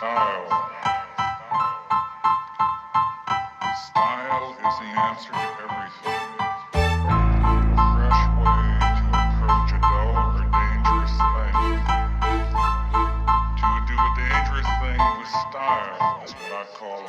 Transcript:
Style. Style is the answer to everything. A fresh way to approach a dull or dangerous thing. To do a dangerous thing with style is what I call